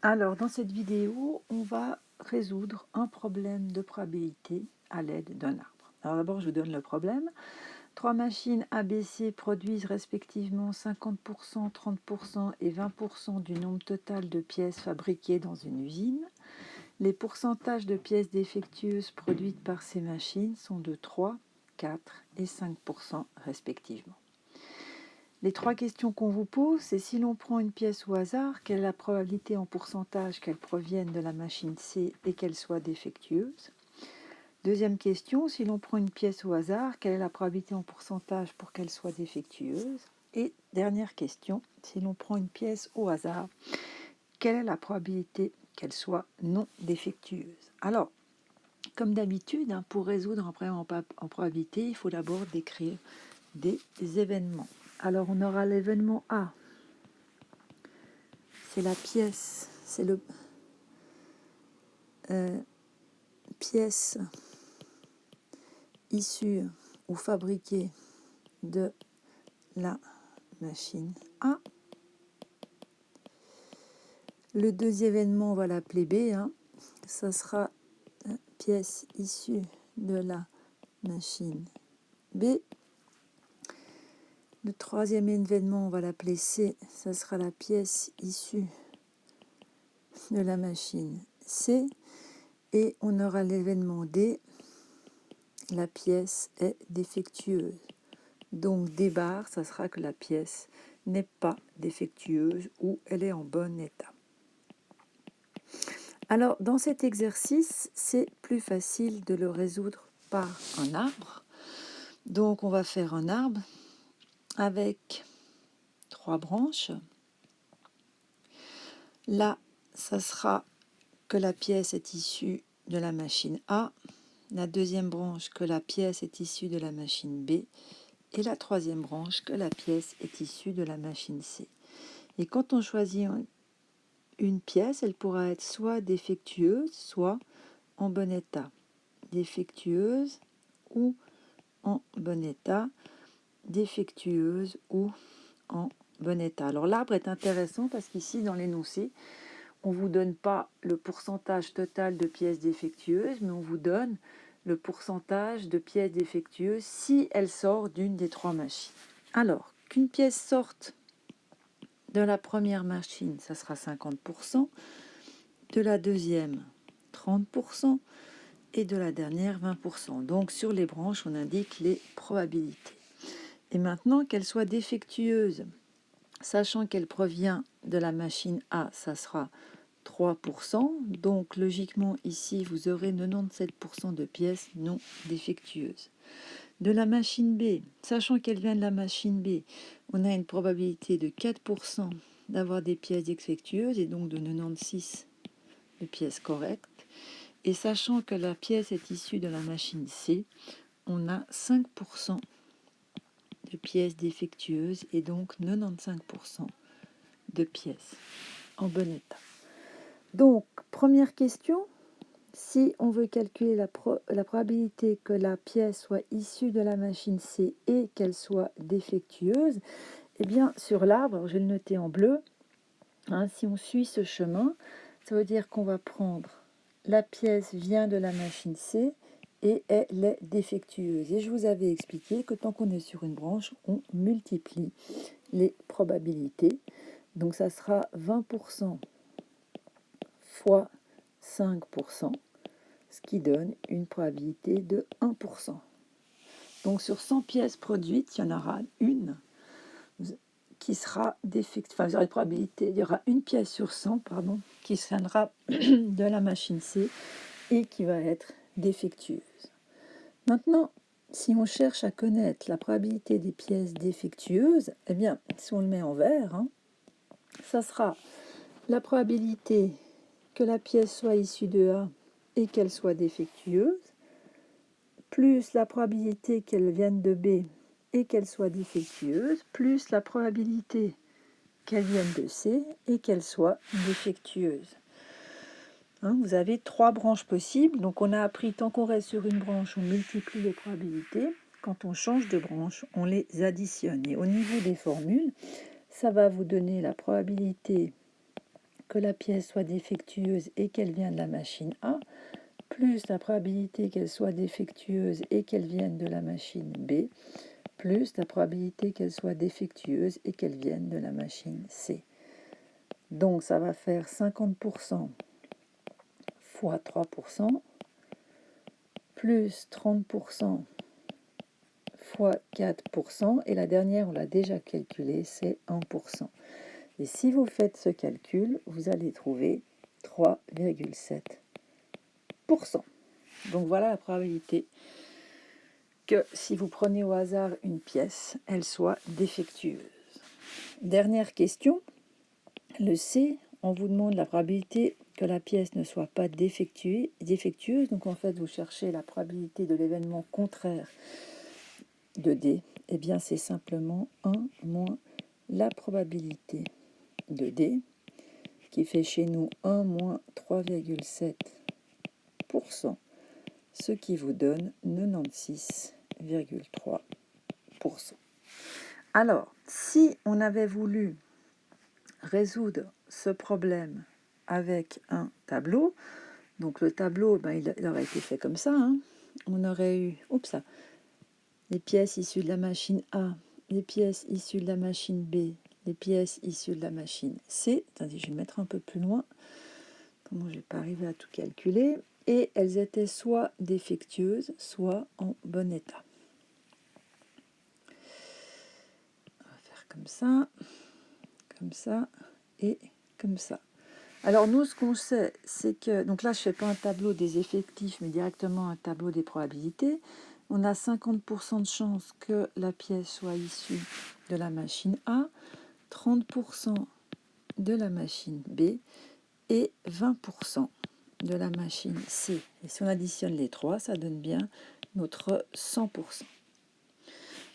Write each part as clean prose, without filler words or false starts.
Alors, dans cette vidéo, on va résoudre un problème de probabilité à l'aide d'un arbre. Alors d'abord, je vous donne le problème. 3 machines ABC produisent respectivement 50%, 30% et 20% du nombre total de pièces fabriquées dans une usine. Les pourcentages de pièces défectueuses produites par ces machines sont de 3, 4 et 5% respectivement. Les 3 questions qu'on vous pose, c'est si l'on prend une pièce au hasard, quelle est la probabilité en pourcentage qu'elle provienne de la machine C et qu'elle soit défectueuse? Deuxième question, si l'on prend une pièce au hasard, quelle est la probabilité en pourcentage pour qu'elle soit défectueuse? Et dernière question, si l'on prend une pièce au hasard, quelle est la probabilité qu'elle soit non défectueuse? Alors, comme d'habitude, pour résoudre un problème en probabilité, il faut d'abord décrire des événements. Alors, on aura l'événement A. C'est la pièce, c'est le pièce issue ou fabriquée de la machine A. Le deuxième événement, on va l'appeler B. Ça sera la pièce issue de la machine B. Le troisième événement, on va l'appeler C. Ça sera la pièce issue de la machine C. Et on aura l'événement D. La pièce est défectueuse. Donc D bar, ça sera que la pièce n'est pas défectueuse ou elle est en bon état. Alors dans cet exercice, c'est plus facile de le résoudre par un arbre. Donc on va faire un arbre avec 3 branches. Là, ça sera que la pièce est issue de la machine A. La deuxième branche, que la pièce est issue de la machine B. Et la troisième branche, que la pièce est issue de la machine C. Et quand on choisit une pièce, elle pourra être soit défectueuse, soit en bon état. Défectueuse ou en bon état, défectueuse ou en bon état. Alors l'arbre est intéressant parce qu'ici, dans l'énoncé, on ne vous donne pas le pourcentage total de pièces défectueuses, mais on vous donne le pourcentage de pièces défectueuses si elle sort d'une des 3 machines. Alors, qu'une pièce sorte de la première machine, ça sera 50%, de la deuxième, 30%, et de la dernière, 20%. Donc, sur les branches, on indique les probabilités. Et maintenant, qu'elle soit défectueuse, sachant qu'elle provient de la machine A, ça sera 3%. Donc, logiquement, ici, vous aurez 97% de pièces non défectueuses. De la machine B, sachant qu'elle vient de la machine B, on a une probabilité de 4% d'avoir des pièces défectueuses et donc de 96 de pièces correctes. Et sachant que la pièce est issue de la machine C, on a 5% de pièces défectueuses et donc 95% de pièces en bon état. Donc, première question, si on veut calculer la probabilité que la pièce soit issue de la machine C et qu'elle soit défectueuse, eh bien, sur l'arbre, je vais le noter en bleu, si on suit ce chemin, ça veut dire qu'on va prendre la pièce vient de la machine C et elle est défectueuse. Et je vous avais expliqué que tant qu'on est sur une branche, on multiplie les probabilités. Donc ça sera 20% fois 5%, ce qui donne une probabilité de 1%. Donc sur 100 pièces produites, il y en aura une qui sera défectueuse. Enfin, vous aurez une probabilité, il y aura une pièce sur 100, qui viendra de la machine C et qui va être défectueuse. Maintenant, si on cherche à connaître la probabilité des pièces défectueuses, eh bien, si on le met en vert, ça sera la probabilité que la pièce soit issue de A et qu'elle soit défectueuse, plus la probabilité qu'elle vienne de B et qu'elle soit défectueuse, plus la probabilité qu'elle vienne de C et qu'elle soit défectueuse. Vous avez 3 branches possibles, donc on a appris, tant qu'on reste sur une branche, on multiplie les probabilités. Quand on change de branche, on les additionne. Et au niveau des formules, ça va vous donner la probabilité que la pièce soit défectueuse et qu'elle vienne de la machine A, plus la probabilité qu'elle soit défectueuse et qu'elle vienne de la machine B, plus la probabilité qu'elle soit défectueuse et qu'elle vienne de la machine C. Donc ça va faire 50% fois 3%, plus 30% fois 4%, et la dernière, on l'a déjà calculée, c'est 1%. Et si vous faites ce calcul, vous allez trouver 3,7%. Donc voilà la probabilité que si vous prenez au hasard une pièce, elle soit défectueuse. Dernière question, le C, on vous demande la probabilité que la pièce ne soit pas défectueuse. Donc en fait, vous cherchez la probabilité de l'événement contraire de D. Eh bien, c'est simplement 1 moins la probabilité de D, qui fait chez nous 1 moins 3,7%, ce qui vous donne 96,3%. Alors, si on avait voulu résoudre ce problème avec un tableau, donc le tableau, il aurait été fait comme ça, hein. On aurait eu les pièces issues de la machine A, les pièces issues de la machine B, les pièces issues de la machine C. Attendez, je vais mettre un peu plus loin. Comment je ne vais pas arriver à tout calculer. Et elles étaient soit défectueuses, soit en bon état. On va faire comme ça et comme ça. Alors nous, ce qu'on sait, c'est que... Donc là, je ne fais pas un tableau des effectifs, mais directement un tableau des probabilités. On a 50% de chance que la pièce soit issue de la machine A, 30% de la machine B et 20% de la machine C. Et si on additionne les trois, ça donne bien notre 100%.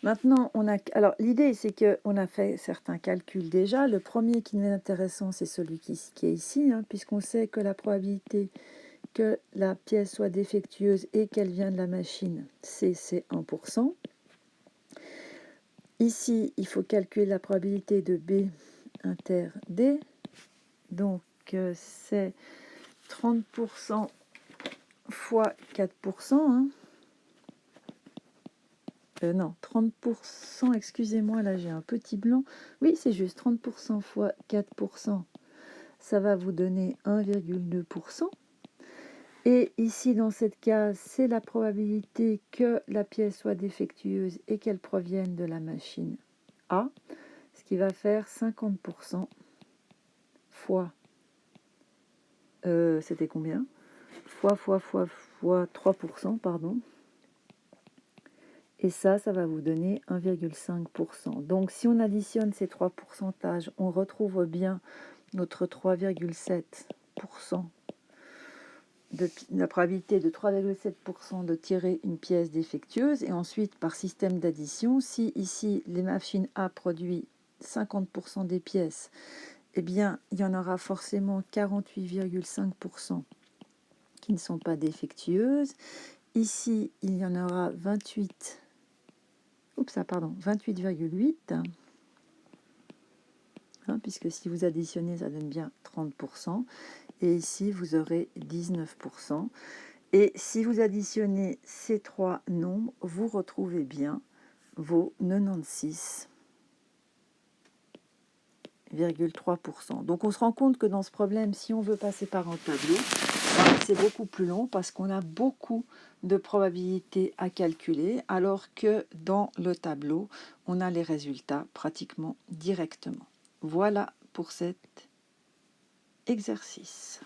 Maintenant, alors l'idée, c'est qu'on a fait certains calculs déjà. Le premier qui nous est intéressant, c'est celui qui est ici, hein, puisqu'on sait que la probabilité que la pièce soit défectueuse et qu'elle vient de la machine C, c'est 1%. Ici, il faut calculer la probabilité de B inter D. Donc, c'est 30% fois 4%. Hein. Non, 30%, excusez-moi, là j'ai un petit blanc. Oui, c'est juste 30% fois 4%. Ça va vous donner 1,2%. Et ici, dans cette case, c'est la probabilité que la pièce soit défectueuse et qu'elle provienne de la machine A, ce qui va faire 50% fois, c'était combien? Fois 3%, pardon. Et ça va vous donner 1,5%. Donc, si on additionne ces trois pourcentages, on retrouve bien notre 3,7%. La probabilité de 3,7% de tirer une pièce défectueuse. Et ensuite, par système d'addition, si ici, les machines A produit 50% des pièces, eh bien, il y en aura forcément 48,5% qui ne sont pas défectueuses. Ici, il y en aura 28,8, hein, puisque si vous additionnez, ça donne bien 30%. Et ici, vous aurez 19%. Et si vous additionnez ces trois nombres, vous retrouvez bien vos 96,3%. Donc on se rend compte que dans ce problème, si on veut passer par un tableau, c'est beaucoup plus long parce qu'on a beaucoup de probabilités à calculer, alors que dans le tableau, on a les résultats pratiquement directement. Voilà pour cet exercice.